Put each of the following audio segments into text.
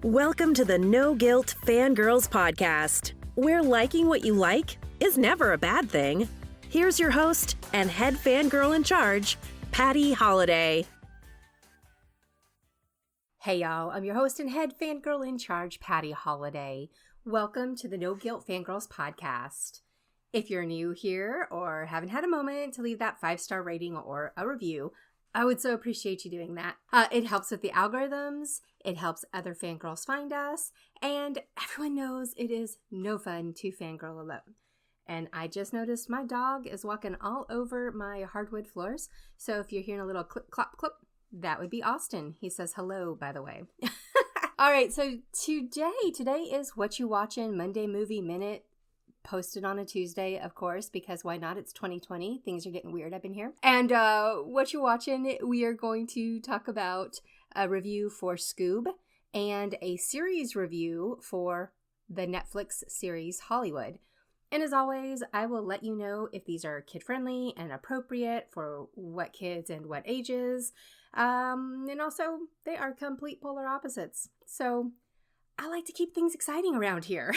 Welcome to the No Guilt Fangirls Podcast, where liking what you like is never a bad thing. Here's your host and head fangirl in charge, Patty Holiday. Hey y'all, I'm your host and head fangirl in charge, Patty Holiday. Welcome to the No Guilt Fangirls Podcast. If you're new here or haven't had a moment to leave that 5-star rating or a review, I would so appreciate you doing that. It helps with the algorithms, it helps other fangirls find us, and everyone knows it is no fun to fangirl alone. And I just noticed my dog is walking all over my hardwood floors, so if you're hearing a little clip, clop, clip, that would be Austin. He says hello, by the way. All right, so today is What You Watchin' Monday Movie Minute. Posted on a Tuesday, of course, because why not? It's 2020. Things are getting weird up in here. And what you watching, we are going to talk about a review for Scoob and a series review for the Netflix series Hollywood. And as always, I will let you know if these are kid-friendly and appropriate for what kids and what ages. And also, they are complete polar opposites. So I like to keep things exciting around here.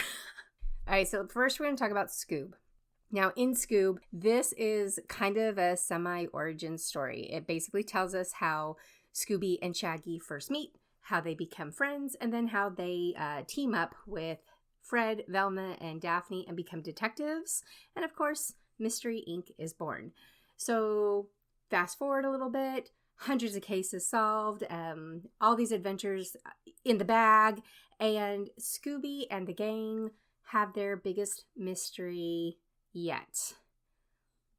All right, so first we're going to talk about Scoob. Now, in Scoob, this is kind of a semi-origin story. It basically tells us how Scooby and Shaggy first meet, how they become friends, and then how they team up with Fred, Velma, and Daphne and become detectives. And of course, Mystery Inc. is born. So fast forward a little bit, hundreds of cases solved, all these adventures in the bag, and Scooby and the gang have their biggest mystery yet.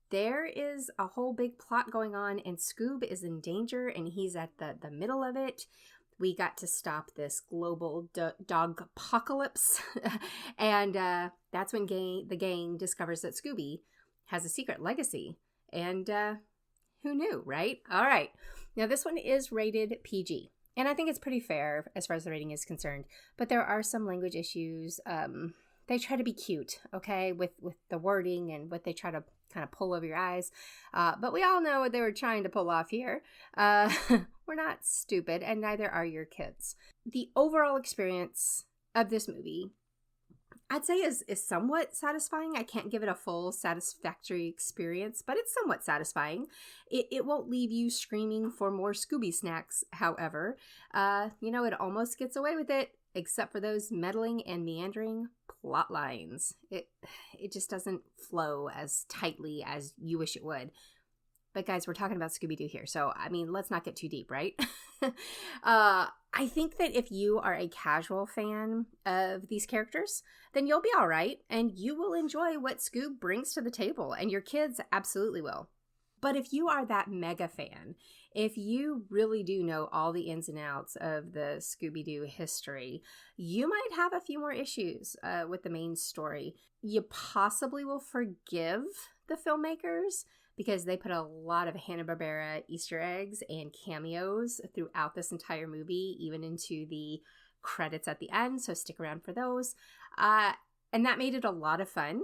There is a whole big plot going on, and Scoob is in danger, and he's at the middle of it. We got to stop this global dog apocalypse, and that's when the gang discovers that Scooby has a secret legacy, and who knew, right? All right, now this one is rated PG, and I think it's pretty fair as far as the rating is concerned, but there are some language issues. They try to be cute, okay, with the wording and what they try to kind of pull over your eyes. But we all know what they were trying to pull off here. We're not stupid, and neither are your kids. The overall experience of this movie, I'd say, is somewhat satisfying. I can't give it a full satisfactory experience, but it's somewhat satisfying. It won't leave you screaming for more Scooby snacks, however. It almost gets away with it, except for those meddling and meandering plot lines. It just doesn't flow as tightly as you wish it would. But guys, we're talking about Scooby-Doo here, so I mean, let's not get too deep, right? I think that if you are a casual fan of these characters, then you'll be all right, and you will enjoy what Scoob brings to the table, and your kids absolutely will. But if you are that mega fan, if you really do know all the ins and outs of the Scooby-Doo history, you might have a few more issues with the main story. You possibly will forgive the filmmakers because they put a lot of Hanna-Barbera Easter eggs and cameos throughout this entire movie, even into the credits at the end, so stick around for those. And that made it a lot of fun.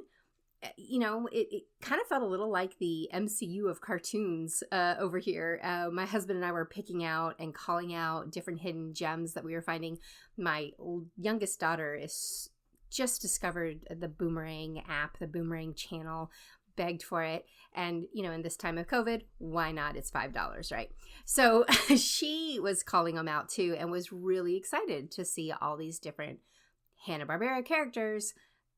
It kind of felt a little like the MCU of cartoons over here. My husband and I were picking out and calling out different hidden gems that we were finding. My youngest daughter is just discovered the Boomerang app, the Boomerang channel, begged for it. And, in this time of COVID, why not? It's $5, right? So she was calling them out too and was really excited to see all these different Hanna-Barbera characters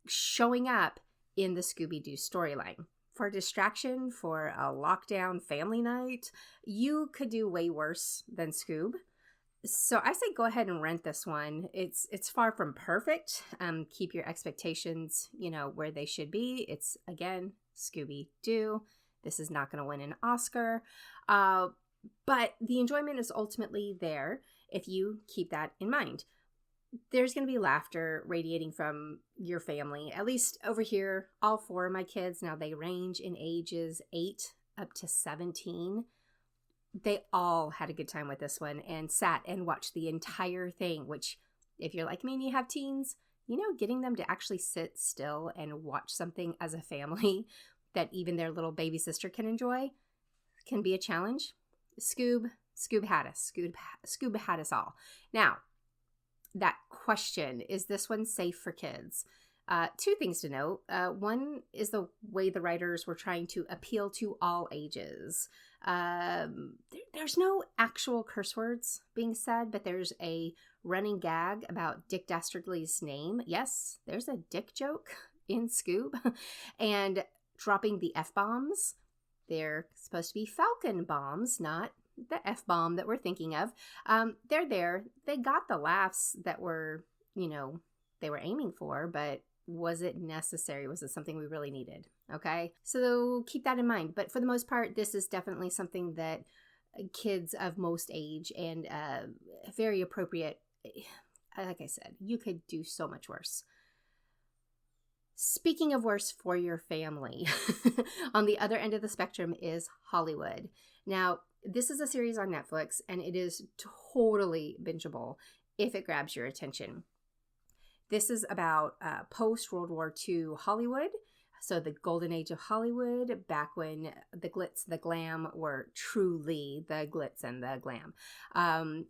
showing up in the Scooby-Doo storyline. For distraction, for a lockdown family night, you could do way worse than Scoob. So I say go ahead and rent this one. It's far from perfect. Keep your expectations, where they should be. It's, again, Scooby-Doo. This is not going to win an Oscar. But the enjoyment is ultimately there if you keep that in mind. There's going to be laughter radiating from your family. At least over here, all 4 of my kids, now they range in ages 8 up to 17. They all had a good time with this one and sat and watched the entire thing, which if you're like me and you have teens, getting them to actually sit still and watch something as a family that even their little baby sister can enjoy can be a challenge. Scoob had us. Scoob had us all. Now, that question, is this one safe for kids? Two things to note. One is the way the writers were trying to appeal to all ages. There's no actual curse words being said, but there's a running gag about Dick Dastardly's name. Yes, there's a dick joke in Scoob. And dropping the F-bombs. They're supposed to be Falcon bombs, not the F-bomb that we're thinking of. They're there. They got the laughs that were, they were aiming for, but was it necessary? Was it something we really needed? Okay, so keep that in mind. But for the most part, this is definitely something that kids of most age and very appropriate. Like I said, you could do so much worse. Speaking of worse for your family, on the other end of the spectrum is Hollywood. Now, this is a series on Netflix, and it is totally bingeable if it grabs your attention. This is about post-World War II Hollywood, so the golden age of Hollywood, back when the glitz, the glam were truly the glitz and the glam.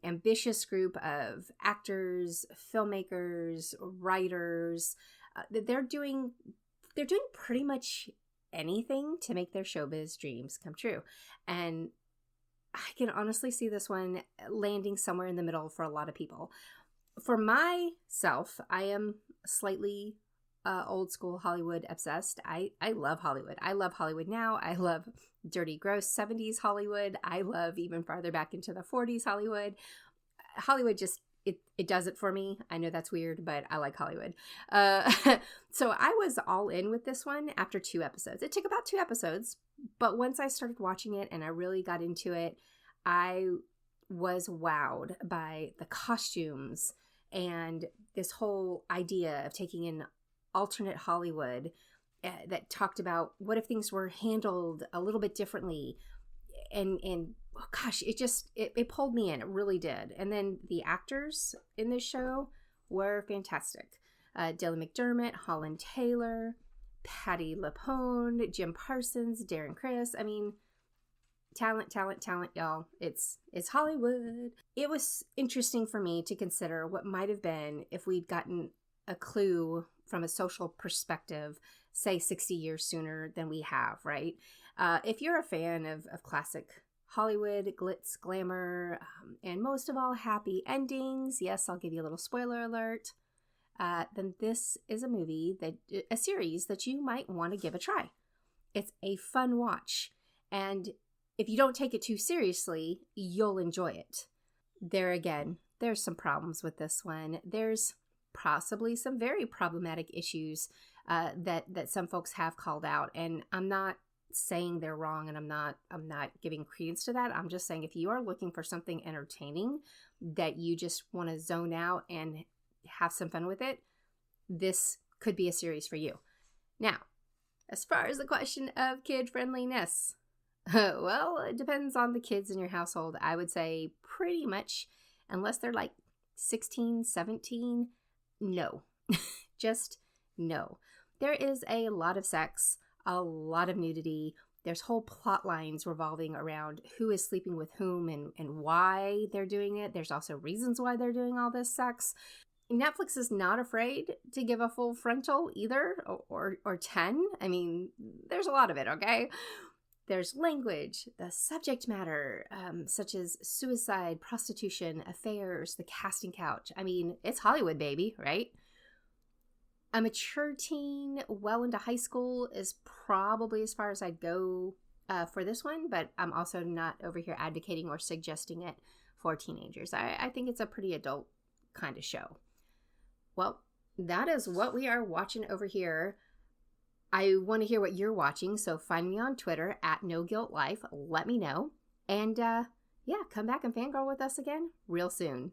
Ambitious group of actors, filmmakers, writers. They're doing pretty much anything to make their showbiz dreams come true. And I can honestly see this one landing somewhere in the middle for a lot of people. For myself, I am slightly old school Hollywood obsessed. I love Hollywood. I love Hollywood now. I love dirty, gross 70s Hollywood. I love even farther back into the 40s Hollywood. Hollywood just, it does it for me. I know that's weird, but I like Hollywood. So I was all in with this one after 2 episodes. It took about 2 episodes, but once I started watching it and I really got into it, I was wowed by the costumes and this whole idea of taking an alternate Hollywood that talked about what if things were handled a little bit differently. And oh gosh, it pulled me in. It really did. And then the actors in this show were fantastic. Dylan McDermott, Holland Taylor, Patti LuPone, Jim Parsons, Darren Criss. I mean, talent, y'all. It's Hollywood. It was interesting for me to consider what might have been if we'd gotten a clue from a social perspective, say 60 years sooner than we have, right? If you're a fan of classic Hollywood, glitz, glamour, and most of all, happy endings, yes, I'll give you a little spoiler alert, then this is a series that you might want to give a try. It's a fun watch, and if you don't take it too seriously, you'll enjoy it. There's some problems with this one. There's possibly some very problematic issues that some folks have called out, and I'm not saying they're wrong, and I'm not giving credence to that. I'm just saying if you are looking for something entertaining that you just want to zone out and have some fun with it, this could be a series for you. Now, as far as the question of kid friendliness, well, it depends on the kids in your household. I would say pretty much, unless they're like 16, 17, no. Just no. There is a lot of sex, a lot of nudity. There's whole plot lines revolving around who is sleeping with whom and why they're doing it. There's also reasons why they're doing all this sex. Netflix is not afraid to give a full frontal either, or 10. I mean, there's a lot of it, okay? There's language, the subject matter, such as suicide, prostitution, affairs, the casting couch. I mean, it's Hollywood, baby, right? A mature teen, well into high school is probably as far as I'd go for this one, but I'm also not over here advocating or suggesting it for teenagers. I think it's a pretty adult kind of show. Well, that is what we are watching over here. I want to hear what you're watching, so find me on Twitter @NoGuiltLife. Let me know. And come back and fangirl with us again real soon.